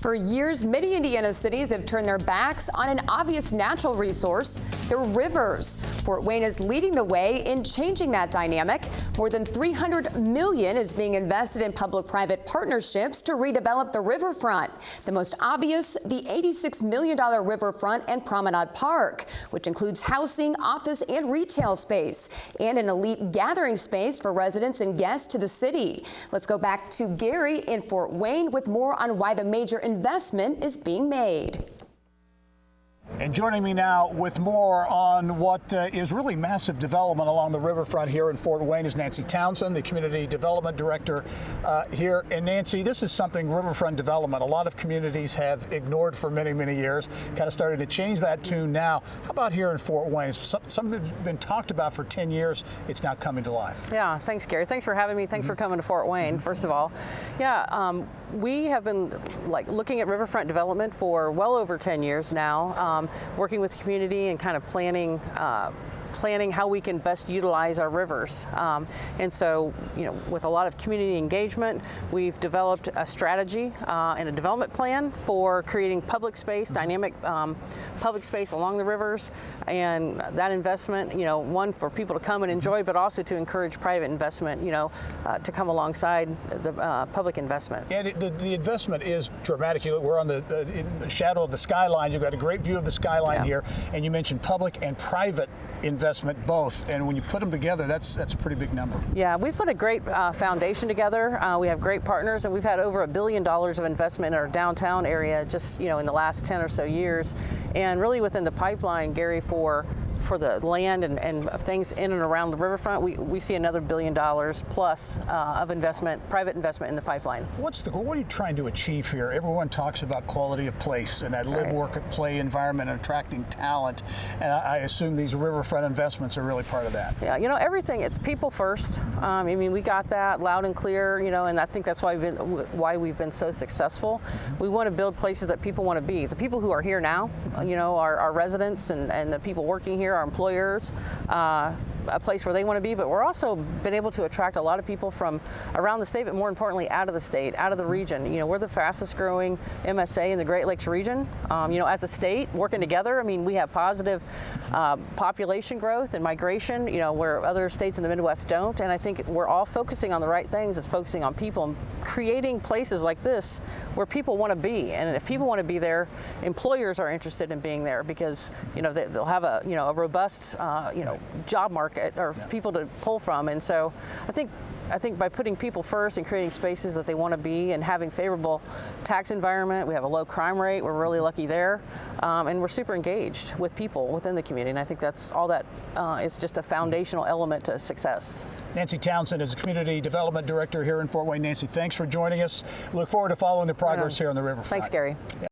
For years, many Indiana cities have turned their backs on an obvious natural resource, the rivers. Fort Wayne is leading the way in changing that dynamic. More than $300 million is being invested in public-private partnerships to redevelop the riverfront. The most obvious, the $86 million Riverfront and Promenade Park, which includes housing, office, and retail space, and an elite gathering space for residents and guests to the city. Let's go back to Gary in Fort Wayne with more on why the major investment is being made. And joining me now with more on what is really massive development along the riverfront here in Fort Wayne is Nancy Townsend, the Community Development Director here. And Nancy, this is something riverfront development a lot of communities have ignored for many, many years, kind of started to change that tune now. How about here in Fort Wayne? It's something that's been talked about for 10 years. It's now coming to life. Yeah, thanks, Gary. Thanks for having me. Thanks for coming to Fort Wayne, first of all. Yeah, we have been looking at riverfront development for well over 10 years now, working with the community and kind of planning how we can best utilize our rivers. And so, with a lot of community engagement, we've developed a strategy and a development plan for creating public space, dynamic public space along the rivers. And that investment, one for people to come and enjoy, but also to encourage private investment, to come alongside the public investment. And the investment is dramatic. We're on the shadow of the skyline. You've got a great view of the skyline here. And you mentioned public and private investment both, and when you put them together, that's a pretty big number. Yeah, we've put a great foundation together. We have great partners, and we've had over $1 billion of investment in our downtown area just in the last 10 or so years, and really within the pipeline, Gary, for the land and things in and around the riverfront, we see another $1 billion plus of investment, private investment in the pipeline. What are you trying to achieve here? Everyone talks about quality of place and that live, work, and play environment and attracting talent, and I assume these riverfront investments are really part of that. Yeah, everything, it's people first. We got that loud and clear, and I think that's why we've been so successful. We want to build places that people want to be. The people who are here now, our residents and the people working here, our employers, a place where they want to be, but we're also been able to attract a lot of people from around the state, but more importantly, out of the state, out of the region. We're the fastest growing MSA in the Great Lakes region. As a state, working together, we have positive population growth and migration, where other states in the Midwest don't. And I think we're all focusing on the right things. It's focusing on people and creating places like this where people want to be. And if people want to be there, employers are interested in being there because, they'll have a robust, job market or people to pull from. And so I think by putting people first and creating spaces that they want to be and having favorable tax environment, we have a low crime rate. We're really lucky there. And we're super engaged with people within the community. And I think that's all that is just a foundational element to success. Nancy Townsend is a Community Development Director here in Fort Wayne. Nancy, thanks for joining us. Look forward to following the progress here on the riverfront. Thanks, Gary. Yeah.